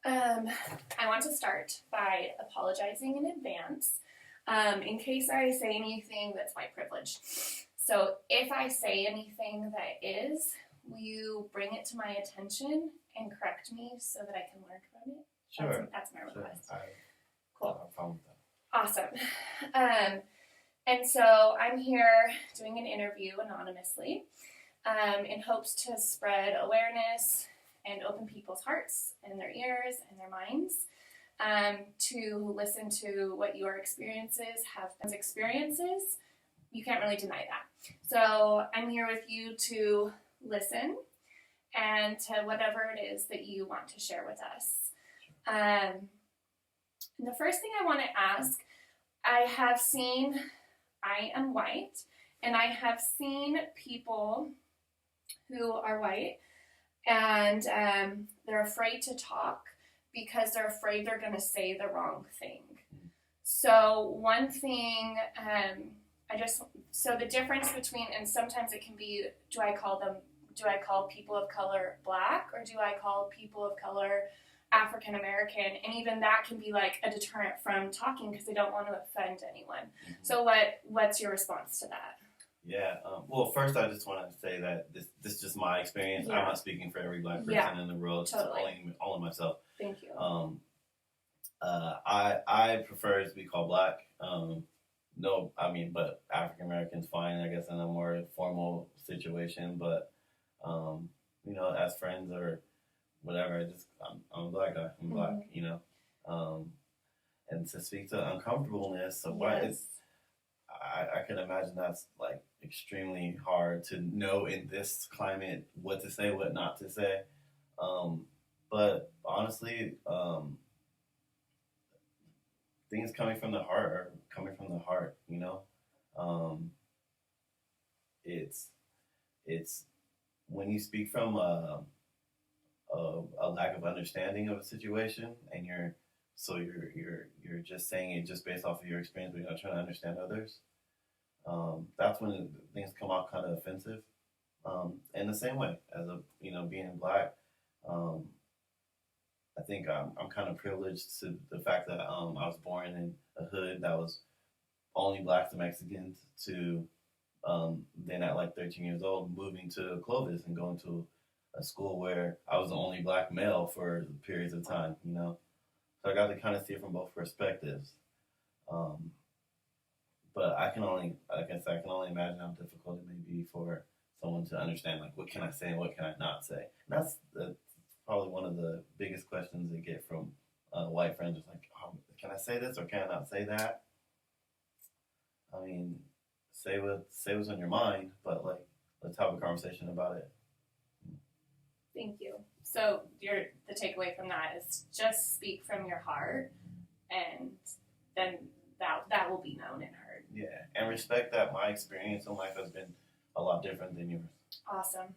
I want to start by apologizing in advance in case I say anything that's white privilege. So if I say anything that is, will you bring it to my attention and correct me so that I can learn from it? Sure. That's my request. Sure. Cool. No problem with that. Awesome. And so I'm here doing an interview anonymously in hopes to spread awareness and open people's hearts and their ears and their minds to listen to what your experiences have been. Experiences, you can't really deny that. So I'm here with you to listen and to whatever it is that you want to share with us. And the first thing I want to ask, I am white, and I have seen people who are white, and they're afraid to talk because they're afraid they're going to say the wrong thing. So one thing, so the difference between, and sometimes it can be, do I call people of color Black, or do I call people of color African American? And even that can be like a deterrent from talking because they don't want to offend anyone. Mm-hmm. So what's your response to that? Yeah. Well, first I just want to say that this is just my experience. Yeah. I'm not speaking for every Black person in the world. Totally. It's only myself. Thank you. I prefer to be called Black. But African American's fine, I guess, in a more formal situation. But as friends or whatever, I'm a Black guy. I'm Black, and to speak to uncomfortableness of what is, I can imagine that's like extremely hard to know in this climate what to say, what not to say. But honestly, things coming from the heart are coming from the heart. It's when you speak from a lack of understanding of a situation, and you're just saying it just based off of your experience, but you're not trying to understand others. That's when things come out kind of offensive. In the same way as being Black, I think I'm kind of privileged to the fact that I was born in a hood that was only Blacks and Mexicans, to then at like 13 years old moving to Clovis and going to a school where I was the only Black male for periods of time, So I got to kind of see it from both perspectives. But I can only imagine how difficult it may be for someone to understand, like, what can I say and what can I not say? And that's probably one of the biggest questions they get from white friends. Is like, can I say this or can I not say that? I mean, say what's on your mind, but like, let's have a conversation about it. Thank you. So the takeaway from that is just speak from your heart, and then that will be known and heard. Yeah, and respect that my experience in life has been a lot different than yours. Awesome.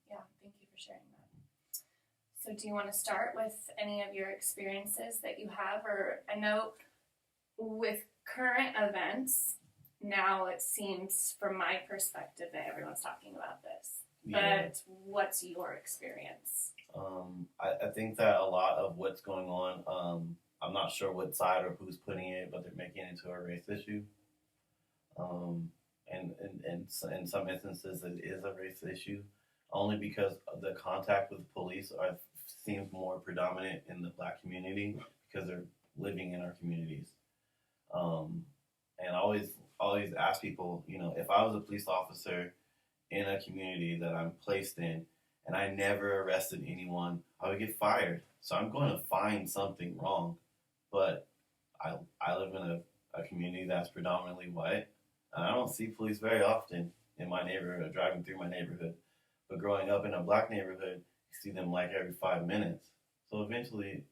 Yeah, thank you for sharing that. So do you want to start with any of your experiences that you have? Or I know with current events, now it seems from my perspective that everyone's talking about this. Yeah. But what's your experience? I think that a lot of what's going on, I'm not sure what side or who's putting it, but they're making it into a race issue. And in some instances, it is a race issue, only because the contact with police seems more predominant in the Black community because they're living in our communities. And I always ask people, if I was a police officer in a community that I'm placed in, and I never arrested anyone, I would get fired. So I'm going to find something wrong. But I live in a community that's predominantly white, and I don't see police very often in my neighborhood, driving through my neighborhood. But growing up in a Black neighborhood, you see them like every 5 minutes. So eventually,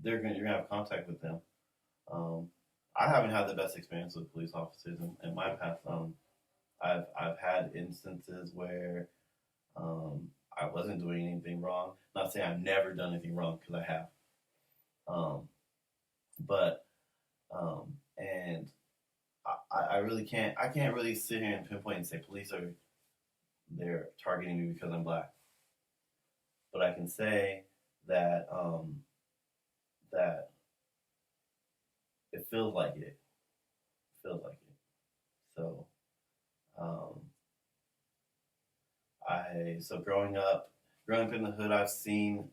you're gonna have contact with them. I haven't had the best experience with police officers in my past. I've had instances where I wasn't doing anything wrong. Not saying I've never done anything wrong, because I have. And I really can't. I can't really sit here and pinpoint and say police they're targeting me because I'm Black. But I can say that that it feels like it. Feels like it. So, um, growing up in the hood, I've seen.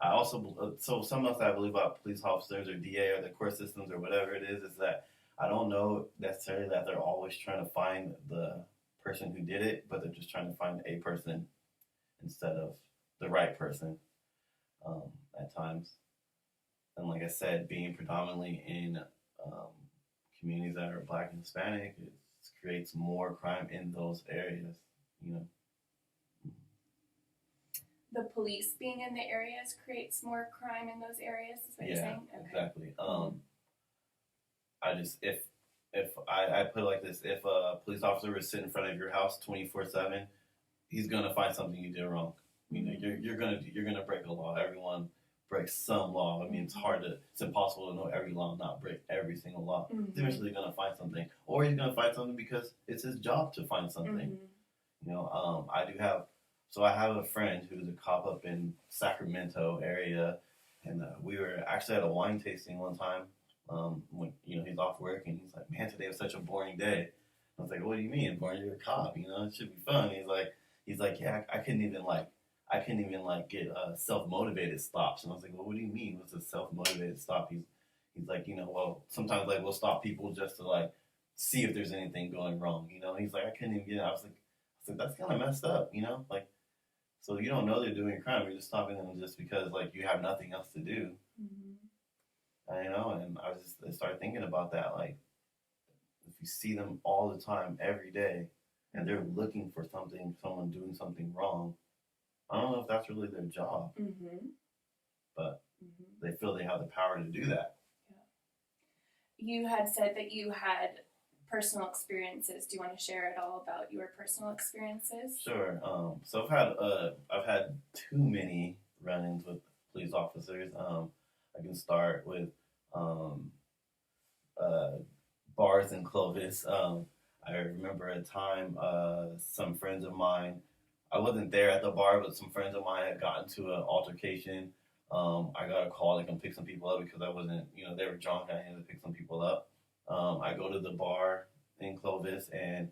I also so some of us I believe about police officers or DA or the court systems or whatever it is that I don't know necessarily that they're always trying to find the person who did it, but they're just trying to find a person instead of the right person um, at times. And like I said, being predominantly in communities that are Black and Hispanic, it creates more crime in those areas. You know. The police being in the areas creates more crime in those areas. Is what you're saying? Okay. Exactly. I just if I put it like this, if a police officer was sitting in front of your house 24/7, he's gonna find something you did wrong. You know, you're gonna break a law. Everyone breaks some law. I mean, it's impossible to know every law, not break every single law. Mm-hmm. Eventually, gonna find something, or he's gonna find something because it's his job to find something. Mm-hmm. You know, I have a friend who's a cop up in Sacramento area, and we were actually at a wine tasting one time. When he's off work, and he's like, "Man, today was such a boring day." I was like, "What do you mean boring? You're a cop. You know, it should be fun." He's like, "Yeah, I couldn't even get self motivated stops." And I was like, "Well, what do you mean? What's a self motivated stop?" He's like, well, sometimes like we'll stop people just to like see if there's anything going wrong. You know, he's like, "I couldn't even get it." I was like, "That's kind of messed up." You know, like. So you don't know they're doing a crime. You're just stopping them just because like you have nothing else to do. Mm-hmm. And I started thinking about that. Like, if you see them all the time, every day, and they're looking for someone doing something wrong, I don't know if that's really their job. Mm-hmm. But they feel they have the power to do that. Yeah. You had said that you had personal experiences. Do you want to share at all about your personal experiences? Sure. So I've had too many run-ins with police officers. I can start with bars in Clovis. I remember a time some friends of mine. I wasn't there at the bar, but some friends of mine had gotten to an altercation. I got a call to come pick some people up because I wasn't, they were drunk. I had to pick some people up. I go to the bar in Clovis, and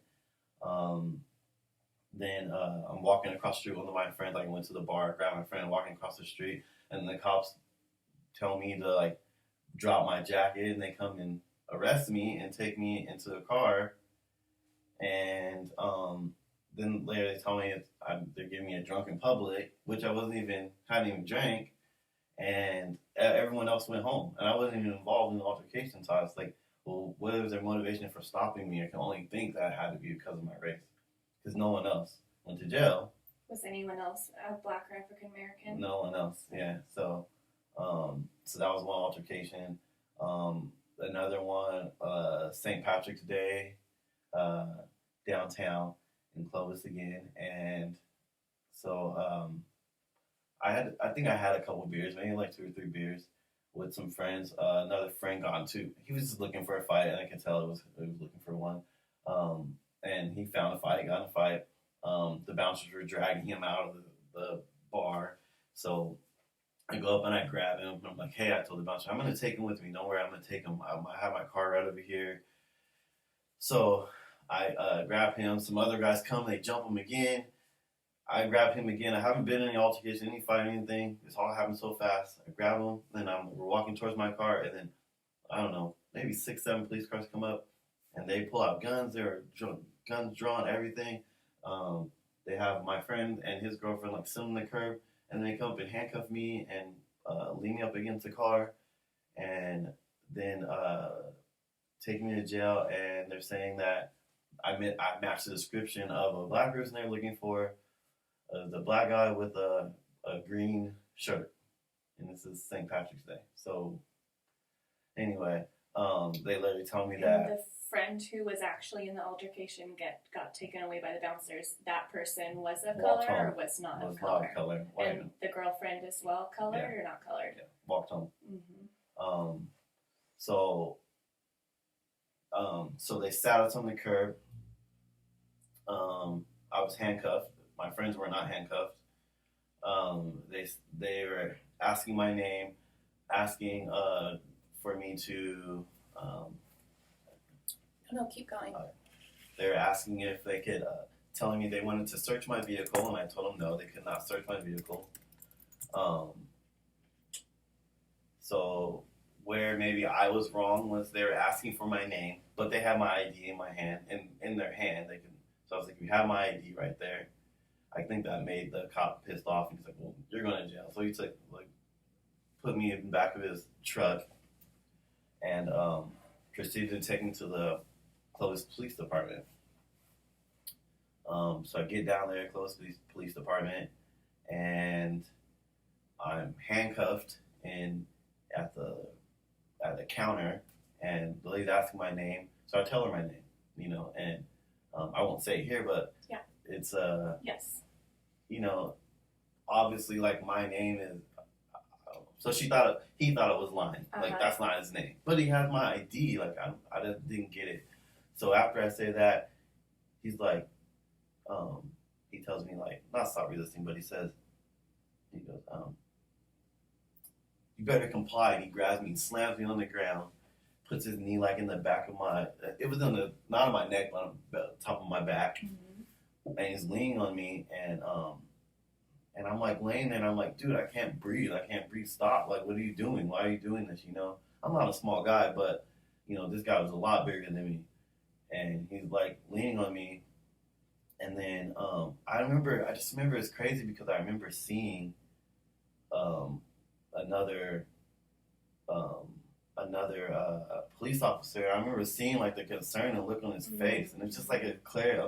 then I'm walking across the street with one of my friends. Like, I went to the bar, grabbed my friend, walking across the street, and the cops tell me to like drop my jacket, and they come and arrest me and take me into the car. And then later they tell me they're giving me a drunk in public, which I hadn't even drank, and everyone else went home, and I wasn't even involved in the altercation. So I was like, well, what was their motivation for stopping me? I can only think that it had to be because of my race, because no one else went to jail. Was anyone else Black or African American? No one else. Yeah. So that was one altercation. Another one, St. Patrick's Day, downtown in Clovis again, and so I think I had a couple beers, maybe like 2 or 3 beers with some friends. Another friend he was just looking for a fight, and I could tell it was looking for one. And he found a fight, got in a fight. The bouncers were dragging him out of the bar. So I go up and I grab him. And I'm like, "Hey," I told the bouncer, "I'm going to take him with me. Don't worry, I'm going to take him. I have my car right over here." So I grab him. Some other guys come. They jump him again. I grab him again. I haven't been in any altercation, any fight, anything. This all happened so fast. I grab him, then we're walking towards my car, and then, I don't know, maybe 6, 7 police cars come up, and they pull out guns. There are guns drawn, everything. They have my friend and his girlfriend like sitting on the curb, and they come up and handcuff me and lean me up against the car, and then take me to jail. And they're saying that I matched the description of a Black person they're looking for. The Black guy with a green shirt, and this is St. Patrick's Day. So anyway, they literally tell me that the friend who was actually in the altercation got taken away by the bouncers. That person was of color or was not of color? Not color. And the girlfriend as well, colored or not colored? Yeah, walked home. Mm-hmm. So they sat us on the curb. I was handcuffed. My friends were not handcuffed. They were asking my name. asking for me to. No, keep going. They were asking if they could, telling me they wanted to search my vehicle, and I told them no, they could not search my vehicle. So where maybe I was wrong was they were asking for my name, but they had my ID in my hand, in their hand. They can. So I was like, you have my ID right there. I think that made the cop pissed off. He's like, well, you're going to jail. So he took put me in the back of his truck and proceeded to take me to the closest police department. So I get down there, close to the police department, and I'm handcuffed and at the counter, and the lady's asking my name. So I tell her my name, and I won't say it here, but yeah, it's yes, obviously like my name is. So he thought it was lying. Like that's not his name, but he has my ID. Like I didn't get it. So after I say that, he's like, he tells me like not stop resisting, but he goes, you better comply. And he grabs me and slams me on the ground, puts his knee like in the back of it was not on my neck, but on the top of my back, and he's leaning on me, and I'm like laying there, and I'm like, dude, I can't breathe, stop, like, what are you doing, why are you doing this, I'm not a small guy, but, this guy was a lot bigger than me, and he's like leaning on me, and then, I just remember it's crazy because I remember seeing, another police officer. I remember seeing like the concern and look on his face, and it's just like a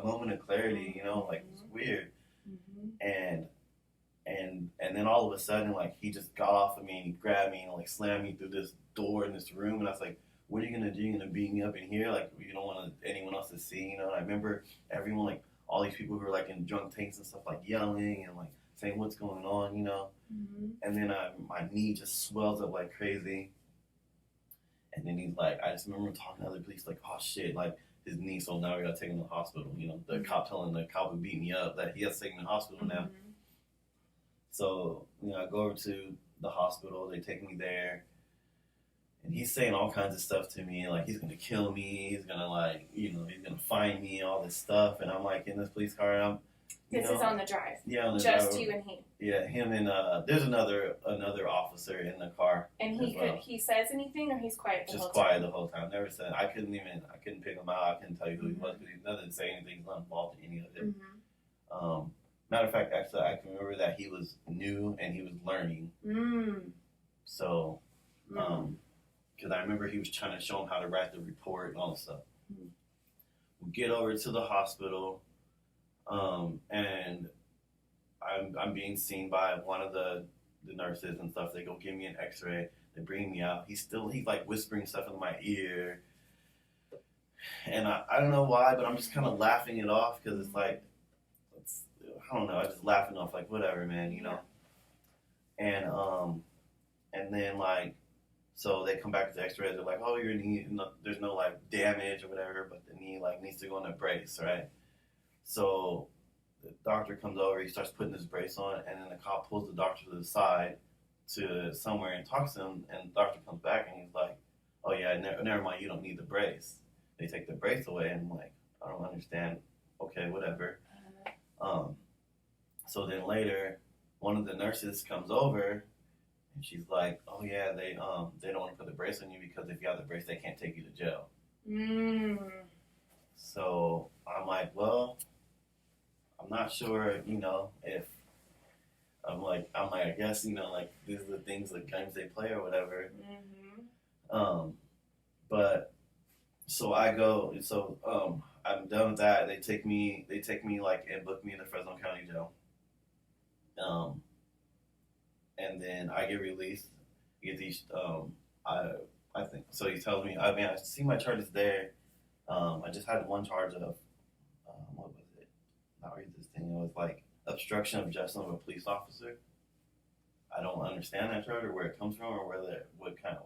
moment of clarity, like it was weird, and then all of a sudden, like he just got off of me and he grabbed me and like slammed me through this door in this room, and I was like, "What are you gonna do? You're gonna beat me up in here? Like you don't want anyone else to see, And I remember everyone, like all these people who were like in drunk tanks and stuff, like yelling and like saying what's going on, And then my knee just swells up like crazy. And then he's like, I just remember talking to other police, like, oh shit, like his knee, so now we gotta take him to the hospital. The cop telling the cop who beat me up that he has to take him to the hospital now. So, I go over to the hospital, they take me there, and he's saying all kinds of stuff to me, like he's gonna kill me, he's gonna like, he's gonna find me, all this stuff, and I'm like in this police car, and This is on the drive. Yeah, on the Just drive. you and he. Yeah, him and there's another officer in the car. And he says anything, or he's quiet the whole time? Just quiet the whole time. Never said. I couldn't pick him out. I couldn't tell you who he was because he doesn't say anything. He's not involved in any of it. Matter of fact, actually, I can remember that he was new and he was learning. So, because I remember he was trying to show him how to write the report and all this stuff. We get over to the hospital, and I'm being seen by one of the nurses and stuff. They go give me an X-ray. They bring me out. He's like whispering stuff in my ear, and I don't know why, but I'm just kind of laughing it off because it's like, I don't know. I just laughing off like whatever, man, And then like, so they come back with the X-rays. They're like, oh, your knee, there's no like damage or whatever, but the knee like needs to go in a brace, right? So the doctor comes over, he starts putting this brace on, and then the cop pulls the doctor to the side to somewhere and talks to him, and the doctor comes back and he's like, oh yeah, never mind, you don't need the brace. They take the brace away, and I'm like, I don't understand. Okay, whatever. So then later, one of the nurses comes over, and she's like, oh yeah, they don't want to put the brace on you because if you have the brace, they can't take you to jail. So I'm like, well, I'm not sure, if I guess, like these are the things, like games they play or whatever. But so I go, I'm done with that. They take me like and book me in the Fresno County Jail. And then I get released. Get these. I think so. He tells me. I mean, I see my charges there. I just had one charge of what was it? Not resisting. It was like obstruction of justice of a police officer. I don't understand that charge or where it comes from or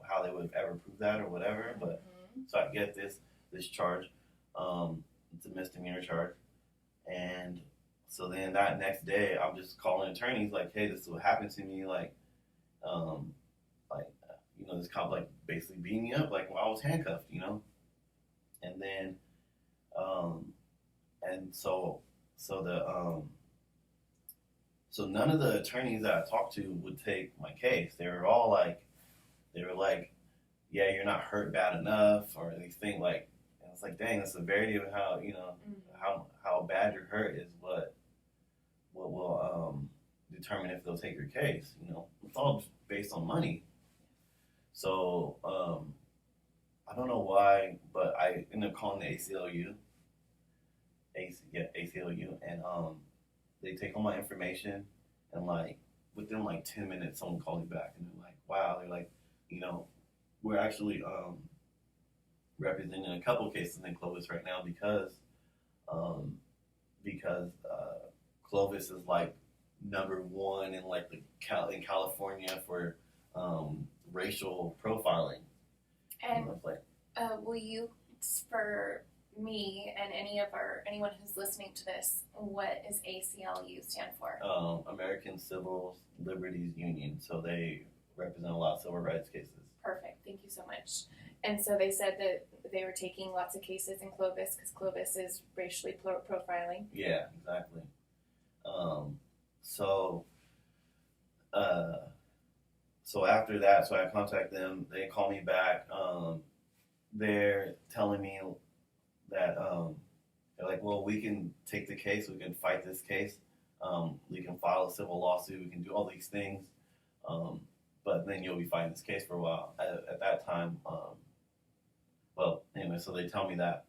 how they would have ever proved that or whatever. But so I get this charge. It's a misdemeanor charge, and so then that next day I'm just calling attorneys like, hey, this is what happened to me. Like this cop like basically beat me up like while I was handcuffed, and then and so none of the attorneys that I talked to would take my case. They were like, yeah, you're not hurt bad enough, or they think like, and it's like, dang, the severity of how how bad you're hurt is what will determine if they'll take your case. It's all based on money. So I don't know why, but I ended up calling the ACLU, and they take all my information, and like within like 10 minutes, someone called me back, and they're like, wow, they're like, we're actually representing a couple cases in Clovis right now because Clovis is like number one in like in California for racial profiling. And will you, for me and anyone who's listening to this, what does ACLU stand for? American Civil Liberties Union. So they represent a lot of civil rights cases. Perfect. Thank you so much. And so they said that they were taking lots of cases in Clovis because Clovis is racially profiling. Yeah, exactly. So after that, so I contact them. They call me back. They're telling me that they're like, well, we can take the case. We can fight this case. We can file a civil lawsuit. We can do all these things. But then you'll be fighting this case for a while. At that time, well, anyway, so they tell me that.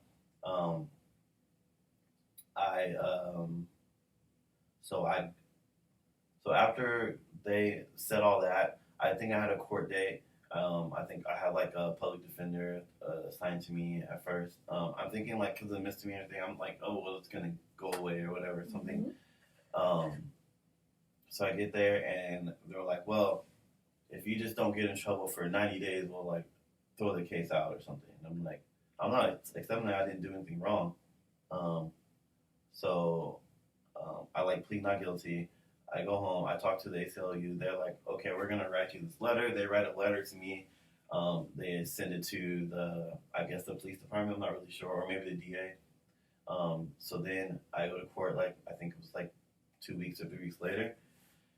So after they said all that, I think I had a court date. I think I had like a public defender assigned to me at first. I'm thinking like because of the misdemeanor thing, I'm like, oh well, it's gonna go away or whatever, something. So I get there and they're like, well, if you just don't get in trouble for 90 days, we'll like throw the case out or something. And I'm like, I'm not accepting that I didn't do anything wrong. So I like plead not guilty. I go home. I talk to the ACLU. They're like, okay, we're gonna write you this letter. They write a letter to me. They send it to the police department. I'm not really sure, or maybe the DA. So then I go to court. Like I think it was like 2 weeks or 3 weeks later.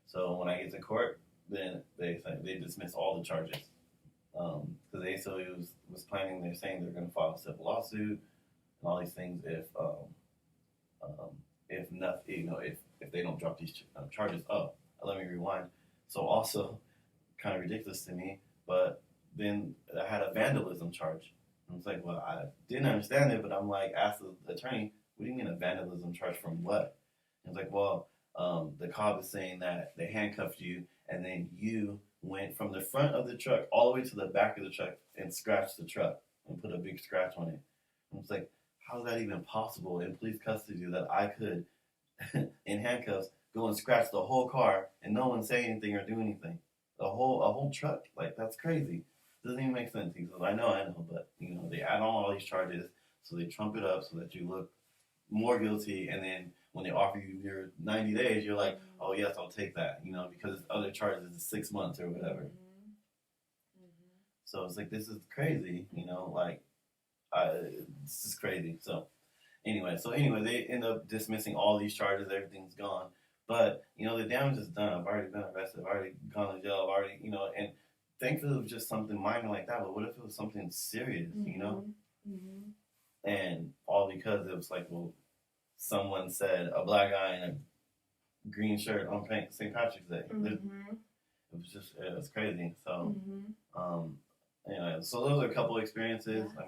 So when I get to court, then they dismiss all the charges. Because the ACLU was planning. They're saying they're going to file a civil lawsuit and all these things if nothing, if they don't drop these charges. Oh, let me rewind. So also, kind of ridiculous to me, but then I had a vandalism charge. I was like, well, I didn't understand it, but I'm like, asked the attorney, what do you mean a vandalism charge from what? And it's like, well, the cop is saying that they handcuffed you, and then you went from the front of the truck all the way to the back of the truck and scratched the truck and put a big scratch on it. And it's like, how is that even possible in police custody that I could, in handcuffs, go and scratch the whole car and no one say anything or do anything? A whole truck, like that's crazy. Doesn't even make sense. He says, I know, but they add on all these charges, so they trump it up so that you look more guilty, and then when they offer you your 90 days, you're like, oh yes, I'll take that, because other charges is 6 months or whatever. So it's like, this is crazy, this is crazy. So anyway, they end up dismissing all these charges. Everything's gone. But, the damage is done. I've already been arrested. I've already gone to jail. I've already, and thankfully it was just something minor like that. But what if it was something serious, And all because it was like, well, someone said a black guy in a green shirt on St. Patrick's Day. It was crazy. So, anyway, so those are a couple experiences. Yeah.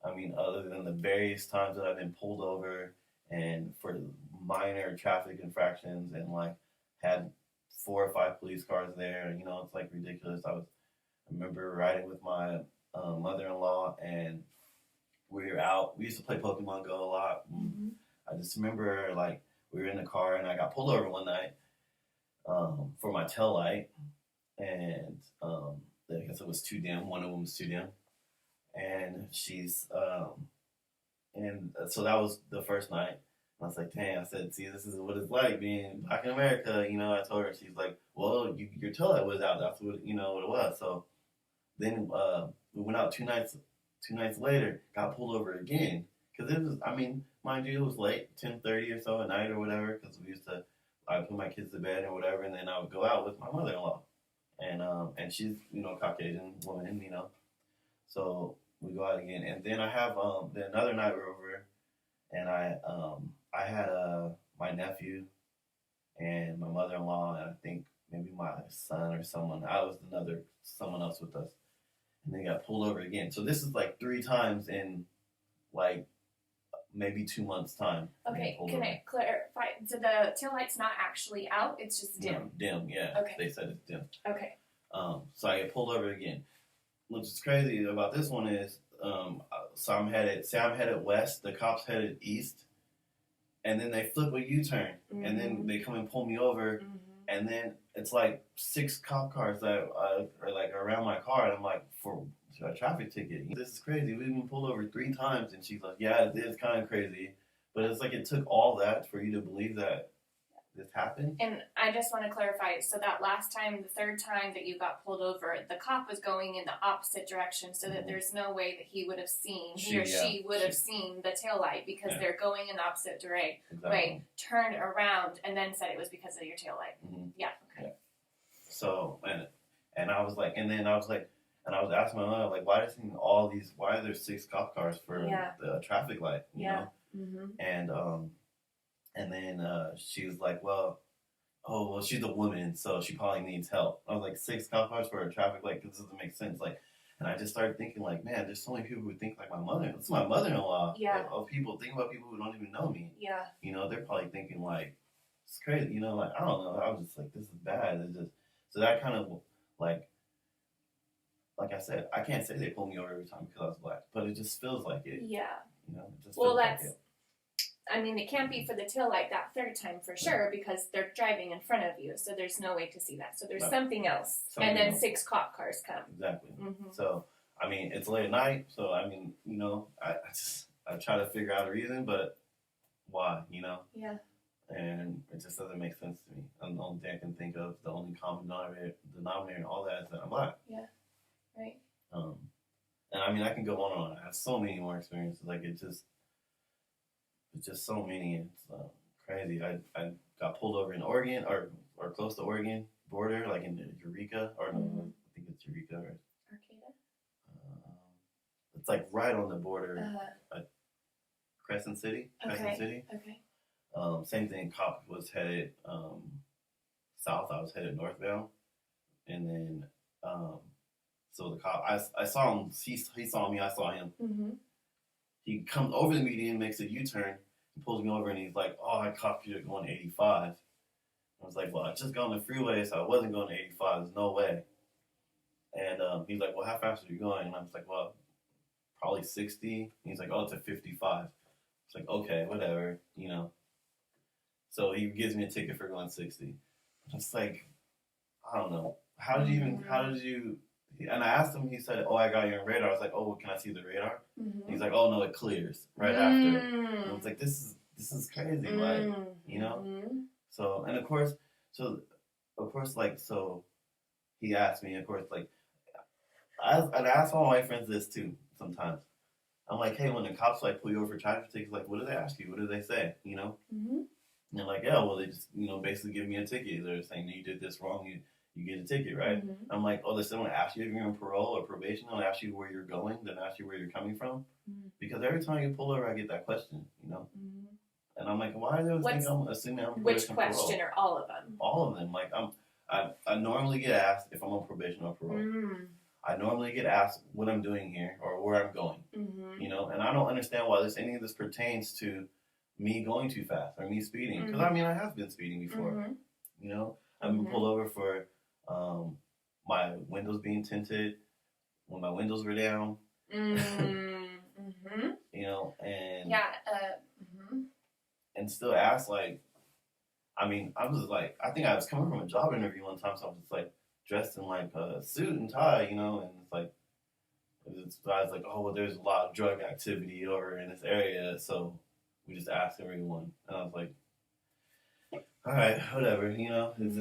I mean, other than the various times that I've been pulled over and for minor traffic infractions and like had 4 or 5 police cars there, it's like ridiculous. I remember riding with my mother-in-law and we were out. We used to play Pokemon Go a lot. I just remember like we were in the car and I got pulled over one night for my tail light, and I guess it was too dim. One of them was too dim. And she's, and so that was the first night. And I was like, dang, I said, see, this is what it's like being black in America. I told her, she's like, well, your taillight was out. That's what, what it was. So then we went out 2 nights. 2 nights later, got pulled over again because it was. I mean, mind you, it was late, 10:30 or so at night or whatever. Because we used to, I put my kids to bed or whatever, and then I would go out with my mother-in-law, and she's Caucasian woman, So we go out again, and then I have then another night we're over, and I had my nephew and my mother-in-law, and I think maybe my son or someone. I was someone else with us, and they got pulled over again. So this is like 3 times in like maybe 2 months time. Okay, can I clarify? So the tail light's not actually out; it's just dim. Dim, yeah. Okay. They said it's dim. Okay. So I get pulled over again. What's crazy about this one is, so I'm headed west. The cops headed east, and then they flip a U-turn, and then they come and pull me over, and then it's like 6 cop cars that are like around my car, and I'm like, for a traffic ticket. This is crazy. We've been pulled over 3 times, and she's like, yeah, it is kind of crazy, but it's like it took all that for you to believe that this happened. And I just want to clarify. So that last time, the third time that you got pulled over, the cop was going in the opposite direction, so that there's no way that he would have seen, he would have seen the tail light because they're going in the opposite way, turned around, and then said it was because of your tail light. Yeah. Okay. Yeah. So and I was like, and then I was like, and I was asking my mother, like, why are there 6 cop cars for the traffic light? You know? And then she was like, well, she's a woman, so she probably needs help. I was like, 6 cop cars for a traffic light? This doesn't make sense. Like, and I just started thinking, like, man, there's so many people who think like my mother. This is my mother-in-law. Yeah. Of people, think about people who don't even know me. Yeah. They're probably thinking, like, it's crazy. Like, I don't know. I was just like, this is bad. It's just, so that kind of, like I said, I can't say they pulled me over every time because I was black, but it just feels like it. Yeah. It just well, feels that's. Like it. I mean, it can't be for the tail light that third time for sure because they're driving in front of you, so there's no way to see that. So there's something else. And then 6 cop cars come. Exactly. So, I mean, it's late at night, so, I mean, I try to figure out a reason, but why, Yeah. And it just doesn't make sense to me. And the only thing I can think of, the only common denominator and all that is that I'm black. Yeah. Right. And I mean, I can go on and on. I have so many more experiences. Like, it's just so many. It's crazy. I got pulled over in Oregon or close to Oregon border, like in Eureka, or no, I think it's Eureka or Arcata. It's like right on the border, Crescent City. Okay. Same thing. Cop was headed south. I was headed northbound, and then so the cop, I saw him. He saw me. I saw him. He comes over the median, makes a U-turn, and pulls me over, and he's like, "Oh, I caught you going 85." I was like, "Well, I just got on the freeway, so I wasn't going 85. There's no way." And he's like, "Well, how fast are you going?" And I was like, "Well, probably 60." And he's like, "Oh, it's a 55." It's like, okay, whatever, So he gives me a ticket for going 60. I'm just like, I don't know. How did you? And I asked him. He said, "Oh, I got you on radar." I was like, "Oh, can I see the radar?" He's like, "Oh no, it clears right after." And I was like, "This is crazy, like, So, and of course, like, so he asked me, of course, like, I ask all my friends this too sometimes. I'm like, "Hey, when the cops like pull you over for traffic tickets, like, what do they ask you? What do they say? And they're like, "Yeah, well, they just basically give me a ticket. They're saying that you did this wrong. You get a ticket, right?" I'm like, "Oh, does someone ask you if you're on parole or probation? They'll ask you where you're going. They'll ask you where you're coming from." Because every time you pull over, I get that question, And I'm like, why do they think I'm assuming I'm on probation? Which question are all of them? All of them. Like, I normally get asked if I'm on probation or parole. I normally get asked what I'm doing here or where I'm going. And I don't understand why any of this pertains to me going too fast or me speeding. Because, I mean, I have been speeding before. I've been pulled over for my windows being tinted when my windows were down. And and still asked, like, I mean, I was like, I think I was coming from a job interview one time, so I was just like dressed in like a suit and tie, and it's like, I was like, "Oh, well, there's a lot of drug activity over in this area, so we just asked everyone." And I was like, all right, whatever, It's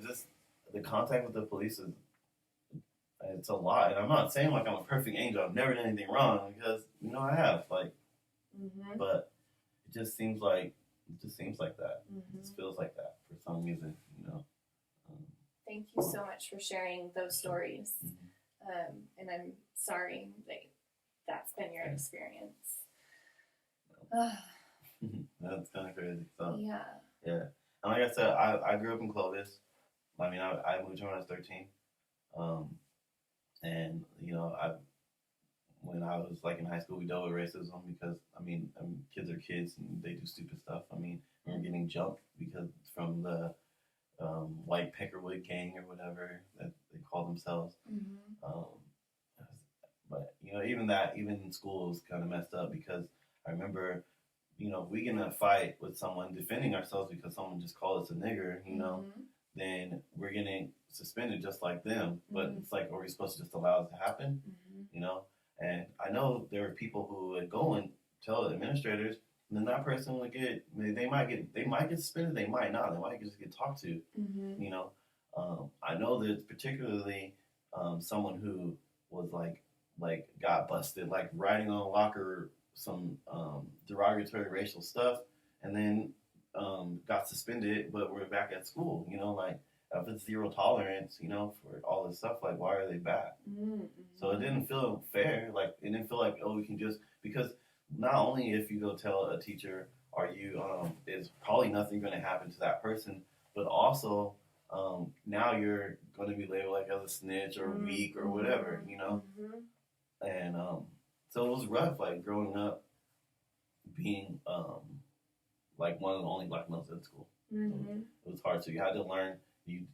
just the contact with the police is It's a lot, and I'm not saying like I'm a perfect angel. I've never done anything wrong because I have like, but it just seems like that. It just feels like that for some reason. Um, Thank you so much for sharing those stories. And I'm sorry that that's been your experience. That's kind of crazy. So Yeah. yeah, and like I said, I grew up in Clovis. I mean, I moved here when I was 13. And I when I was like in high school, we dealt with racism because kids are kids and they do stupid stuff. I mean, we were getting jumped because from the white Peckerwood gang or whatever that they call themselves. Um, but even in school was kind of messed up because I remember, if we get in a fight with someone defending ourselves because someone just called us a nigger, then we're getting suspended just like them. But it's like, are we supposed to just allow it to happen? And I know there are people who would go and tell the administrators, and then that person would they might get suspended, they might not, they might just get talked to. I know that particularly someone who was like got busted, like writing on a locker some derogatory racial stuff, and then got suspended, but we're back at school. Like if it's zero tolerance, for all this stuff, like why are they back? So it didn't feel fair. Like it didn't feel like, oh, we can just, because not only if you go tell a teacher, are you is probably nothing going to happen to that person, but also now you're going to be labeled like as a snitch or weak or whatever, and so it was rough, like growing up being like one of the only black males in school. It was hard. So you had to learn. You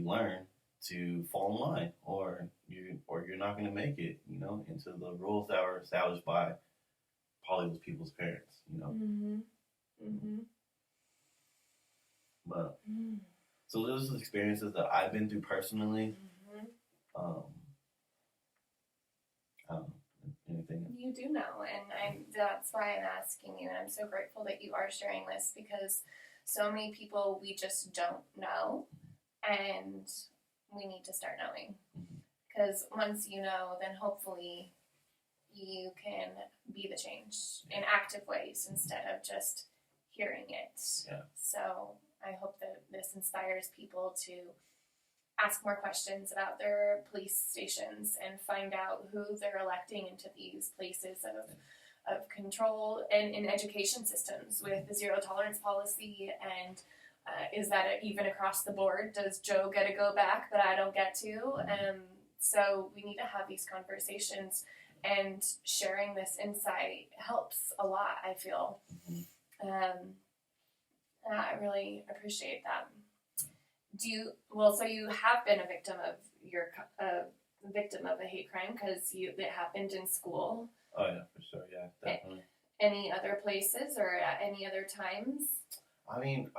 learn to fall in line, or you're not going to make it. Into the rules that were established by probably those people's parents. But so those are experiences that I've been through personally. I don't know. Anything? You do know, and that's why I'm asking you, and I'm so grateful that you are sharing this because so many people we just don't know, and we need to start knowing. Because once you know, then hopefully you can be the change in active ways instead of just hearing it. Yeah. So I hope that this inspires people to ask more questions about their police stations and find out who they're electing into these places of control and in education systems with the zero tolerance policy. And is that even across the board? Does Joe get to go back, but I don't get to? So we need to have these conversations, and sharing this insight helps a lot, I feel. I really appreciate that. So you have been a victim of a hate crime because it happened in school. Oh yeah, for sure. Yeah, definitely. Any other places or at any other times? I mean,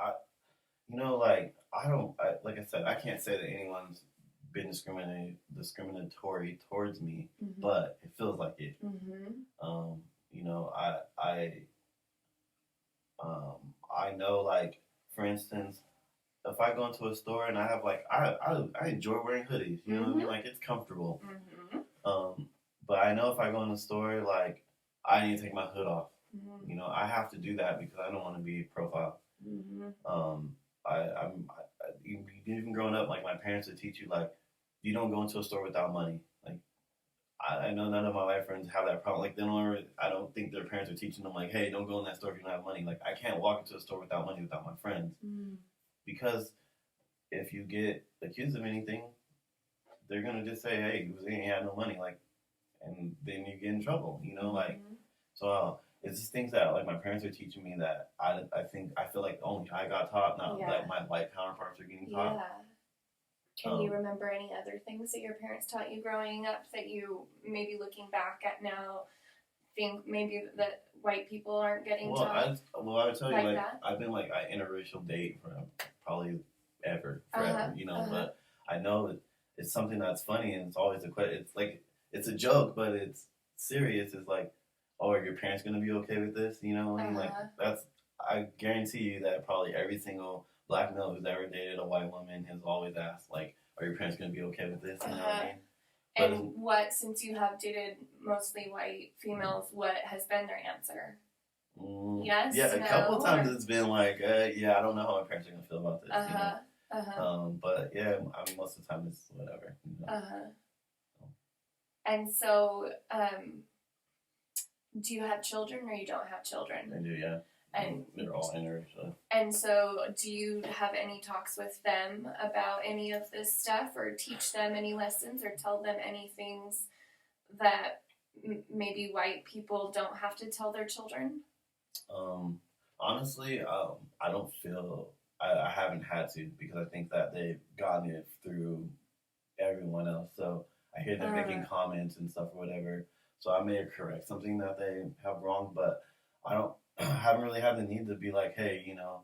like I said, I can't say that anyone's been discriminatory towards me, but it feels like it. I know, like, for instance, if I go into a store and I have I enjoy wearing hoodies, you know what I mean? Like, it's comfortable. But I know if I go in the store, like, I need to take my hood off. I have to do that because I don't want to be profiled. Even growing up, like, my parents would teach you, like, you don't go into a store without money. Like, I know none of my white friends have that problem. Like, I don't think their parents are teaching them, like, hey, don't go in that store if you don't have money. Like, I can't walk into a store without money without my friends. Because if you get accused of anything, they're going to just say, hey, he ain't had no money. Like, and then you get in trouble, So it's just things that, like, my parents are teaching me that I feel like only I got taught, not that my white counterparts are getting taught. Yeah. Can you remember any other things that your parents taught you growing up that you, maybe looking back at now, think maybe that white people aren't getting taught? I would tell you, like I've been like an interracial date for probably forever, but I know it's something that's funny, and it's always a question. It's like, it's a joke, but it's serious. It's like, oh, are your parents going to be okay with this? Like, I guarantee you that probably every single black male who's ever dated a white woman has always asked, like, are your parents going to be okay with this? You know what I mean? And what, since you have dated mostly white females, what has been their answer? Yes? Yeah, a couple of times it's been like, yeah, I don't know how my parents are going to feel about this. But yeah, I mean, most of the time it's whatever. You know? And so, do you have children or you don't have children? I do, yeah. And they're all inner. So. And so, do you have any talks with them about any of this stuff, or teach them any lessons, or tell them any things that maybe white people don't have to tell their children? Honestly, I don't feel I haven't had to, because I think that they've gotten it through everyone else. So I hear them making comments and stuff or whatever. So I may correct something that they have wrong, but I haven't really had the need to be like, hey, you know,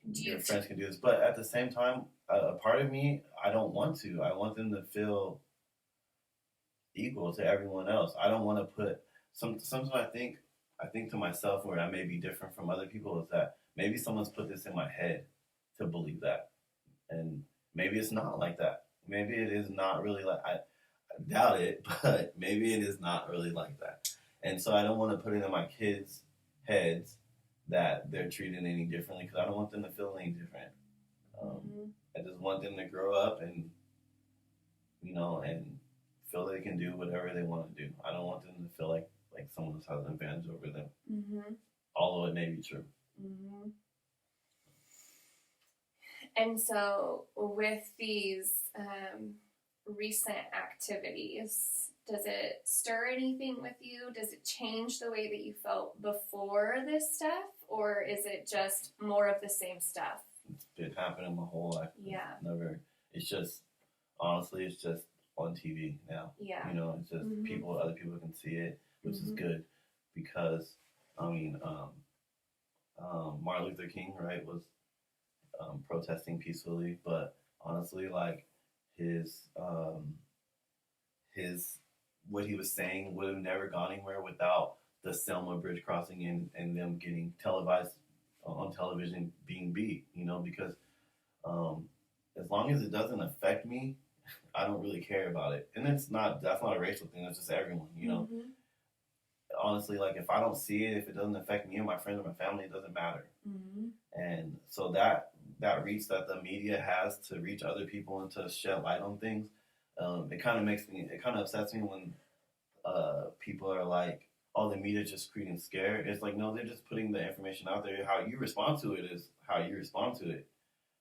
your friends can do this. But at the same time, a part of me, I don't want to. I want them to feel equal to everyone else. I don't want to put sometimes I think to myself, where I may be different from other people, is that maybe someone's put this in my head to believe that, and maybe it's not like that. Maybe it is not really like I doubt it, but maybe it is not really like that. And so I don't want to put it in my kids' heads that they're treated any differently, because I don't want them to feel any different. I just want them to grow up and, you know, and feel they can do whatever they want to do. I don't want them to feel like someone else has an advantage over them. Although it may be true. And so with these recent activities, does it stir anything with you? Does it change the way that you felt before this stuff? Or is it just more of the same stuff? It's been happening my whole life. Yeah. It's just, honestly, it's just on TV now. Yeah. You know, it's just other people can see it, which is good, because, I mean, Martin Luther King, right, was protesting peacefully, but honestly, like, his what he was saying would have never gone anywhere without the Selma Bridge crossing and them getting televised on television being beat, you know, because as long as it doesn't affect me, I don't really care about it. And that's not a racial thing, that's just everyone, you know. Honestly, like, if I don't see it, if it doesn't affect me or my friends or my family, it doesn't matter. And so that reach that the media has to reach other people and to shed light on things, it kind of upsets me when people are like, oh, the media just creating scare. It's like, no, they're just putting the information out there. How you respond to it is how you respond to it.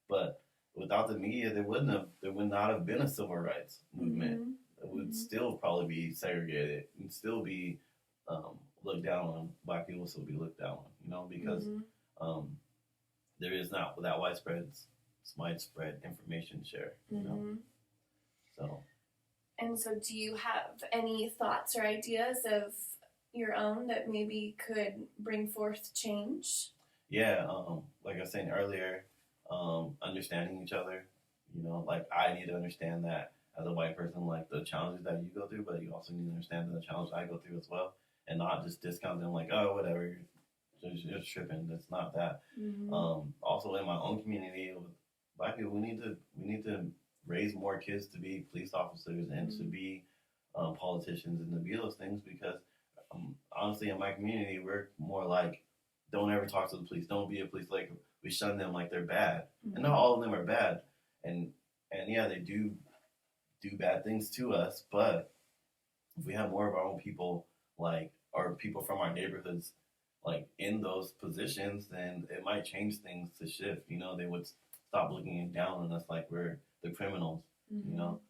But without the media, there would not have been a civil rights movement. It would still probably be segregated and still be looked down on. Black people still be looked down on, you know, because there is not that widespread information share, you know. So do you have any thoughts or ideas of your own that maybe could bring forth change? Yeah, like I was saying earlier, understanding each other. You know, like, I need to understand that as a white person, like, the challenges that you go through, but you also need to understand the challenges I go through as well, and not just discount them like, oh, whatever, you're tripping. That's not that. Also, in my own community with Black people, we need to raise more kids to be police officers and to be politicians and to be those things, because honestly, in my community, we're more like, don't ever talk to the police. Don't be a police. Like, we shun them like they're bad, and not all of them are bad. And yeah, they do bad things to us. But if we have more of our own people, like, or people from our neighborhoods, like, in those positions, then it might change things to shift. You know, they would stop looking down on us like we're the criminals. You know.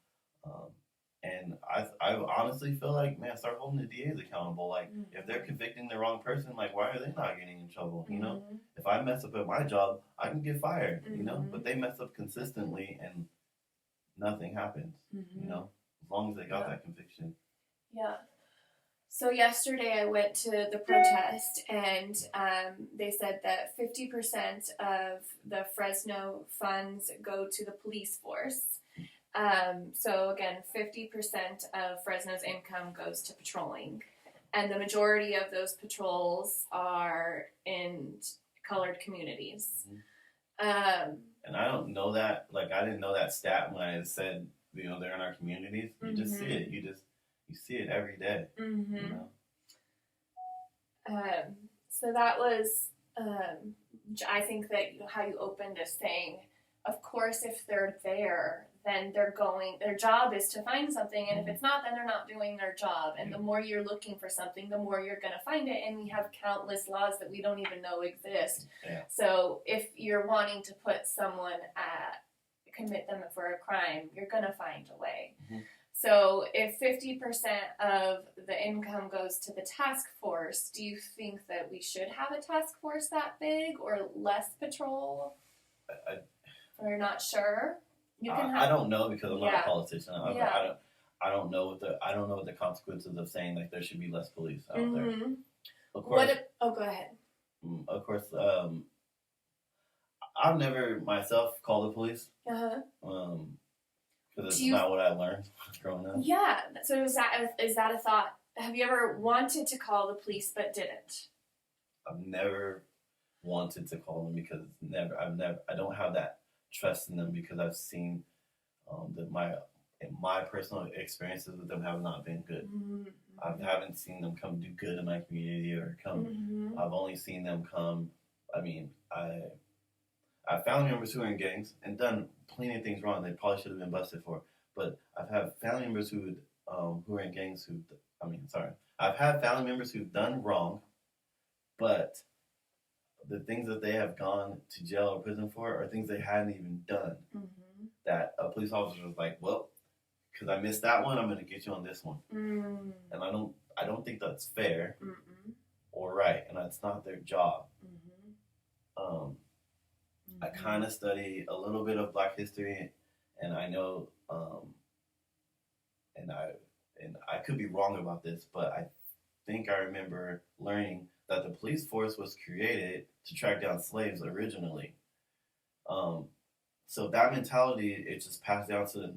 And I honestly feel like, man, start holding the DAs accountable. Like, if they're convicting the wrong person, like, why are they not getting in trouble? You know, if I mess up at my job, I can get fired. You know, but they mess up consistently and nothing happens. You know, as long as they got that conviction. Yeah. So yesterday I went to the protest, and they said that 50% of the Fresno funds go to the police force. So again, 50% of Fresno's income goes to patrolling, and the majority of those patrols are in colored communities. And I don't know that, like, I didn't know that stat when I said, you know, they're in our communities. You just see it. You see it every day. Mm-hmm. You know? So that was, I think that how you opened is saying, of course, if they're there, then their job is to find something, and if it's not, then they're not doing their job. And the more you're looking for something, the more you're going to find it, and we have countless laws that we don't even know exist. Yeah. So if you're wanting to put someone commit them for a crime, you're going to find a way. Mm-hmm. So if 50% of the income goes to the task force, do you think that we should have a task force that big or less patrol? Or not sure? I don't know because I'm not a politician. I don't know what the consequences of saying like there should be less police out there. Of course. Go ahead. Of course, I've never myself called the police. Because it's not what I learned growing up. Yeah. So is that a thought? Have you ever wanted to call the police but didn't? I've never wanted to call them because I don't have that trust in them because I've seen my personal experiences with them have not been good. Mm-hmm. I haven't seen them come do good in my community or come. Mm-hmm. I've only seen them come. I mean, I've family members who are in gangs and done plenty of things wrong they probably should have been busted for. But I've had family members who are in gangs I've had family members who've done wrong, but the things that they have gone to jail or prison for are things they hadn't even done. Mm-hmm. That a police officer was like, well, because I missed that one, I'm going to get you on this one. Mm. And I don't think that's fair Mm-mm. or right, and that's not their job. Mm-hmm. I kind of study a little bit of Black history, and I know, and I could be wrong about this, but I think I remember learning that the police force was created to track down slaves originally. So that mentality, it just passed down to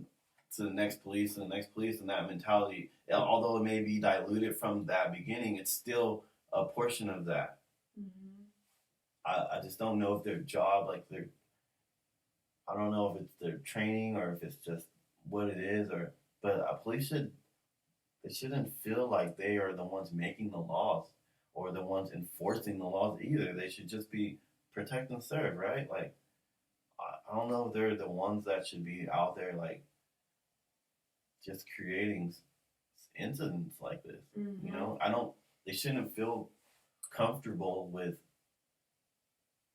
the next police and the next police, and that mentality, although it may be diluted from that beginning, it's still a portion of that. Mm-hmm. I just don't know if their job, I don't know if it's their training or if it's just what it is, but a police shouldn't feel like they are the ones making the laws or the ones enforcing the laws either. They should just be protect and serve, right? Like, I don't know if they're the ones that should be out there, like, just creating incidents like this. Mm-hmm. You know, they shouldn't feel comfortable with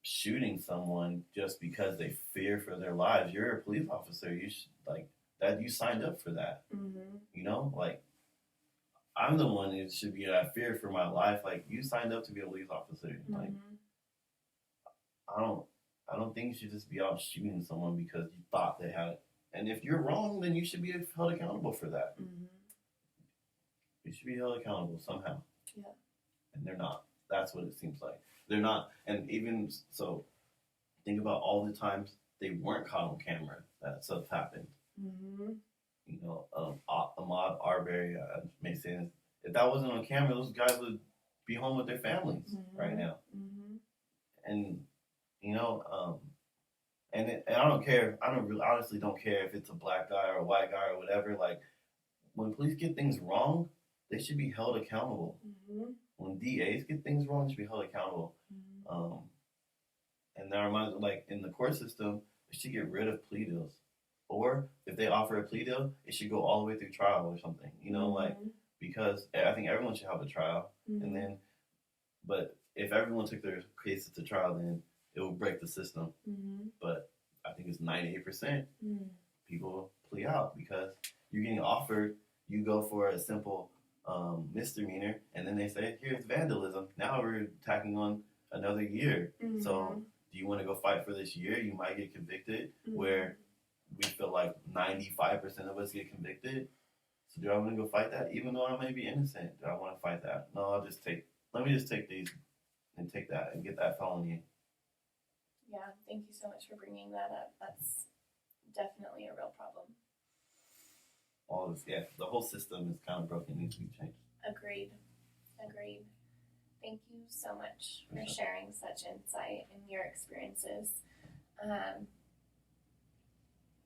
shooting someone just because they fear for their lives. You're a police officer. You should, like, that you signed up for that. Mm-hmm. You know, like, I'm the one who should be I fear for my life. Like, you signed up to be a police officer. Mm-hmm. Like, I don't think you should just be out shooting someone because you thought they had it. And if you're wrong, then you should be held accountable for that. Mm-hmm. You should be held accountable somehow. Yeah. And they're not. That's what it seems like. They're not. And even so, think about all the times they weren't caught on camera that stuff happened. Mm-hmm. You know, Ahmaud Arbery, may say this. If that wasn't on camera, those guys would be home with their families right now. Mm-hmm. And, you know, and I don't care. I honestly don't care if it's a black guy or a white guy or whatever. Like, when police get things wrong, they should be held accountable. Mm-hmm. When DAs get things wrong, they should be held accountable. Mm-hmm. And that reminds me, like, in the court system, they should get rid of plea deals. Or if they offer a plea deal, it should go all the way through trial or something. You know, like, because I think everyone should have a trial. Mm-hmm. And then, but if everyone took their cases to trial, then it would break the system. Mm-hmm. But I think it's 98% Mm-hmm. people plea out because you're getting offered, you go for a simple misdemeanor, and then they say, here's vandalism. Now we're tacking on another year. Mm-hmm. So do you want to go fight for this year? You might get convicted, where we feel like 95% of us get convicted. So do I want to go fight that? Even though I may be innocent, do I want to fight that? No, let me just take these and take that and get that felony. Yeah, thank you so much for bringing that up. That's definitely a real problem. All this, yeah, the whole system is kind of broken, needs to be changed. Agreed. Thank you so much for sharing such insight and your experiences.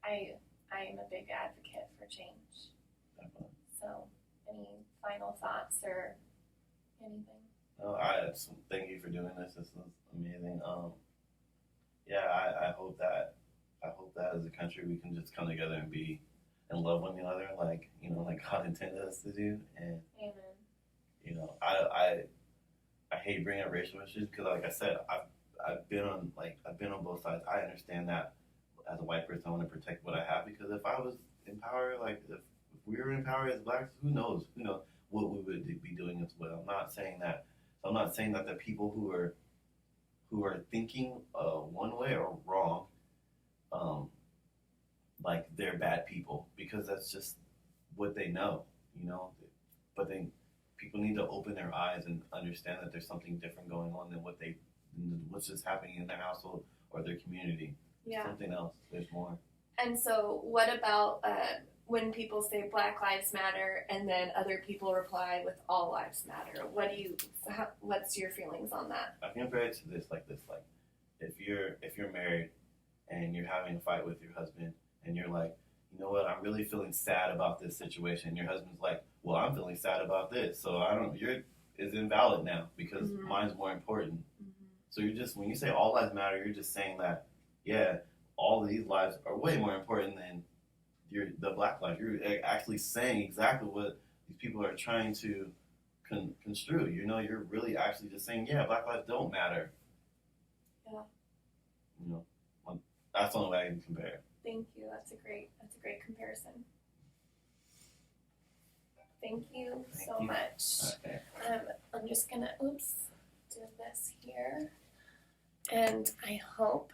I'm a big advocate for change. Definitely. So, any final thoughts or anything? No, I just thank you for doing this. This is amazing. Yeah, I hope that as a country we can just come together and be and love one another like like God intended us to do. And Amen. I hate bringing up racial issues because, like I said, I've been on both sides. I understand that as a white person, I want to protect what I have because if I was in power, like if we were in power as blacks, who knows what we would be doing as well. I'm not saying that. So I'm not saying that the people who are thinking one way are wrong, like they're bad people because that's just what they know. But people need to open their eyes and understand that there's something different going on than what's just happening in their household or their community. Yeah. Something else. There's more. And so, what about when people say Black Lives Matter and then other people reply with All Lives Matter? What's your feelings on that? I compare it to this. Like if you're married and you're having a fight with your husband and you're like, you know what, I'm really feeling sad about this situation. Your husband's like, well, I'm feeling sad about this, so it's invalid now because mine's more important. Mm-hmm. So when you say all lives matter, you're just saying that, yeah, all of these lives are way more important than the black life. You're actually saying exactly what these people are trying to construe. You're really actually just saying, yeah, black lives don't matter. Yeah. That's the only way I can compare. Thank you. That's a great comparison. Thank you so much. Okay. I'm just gonna do this here, and I hope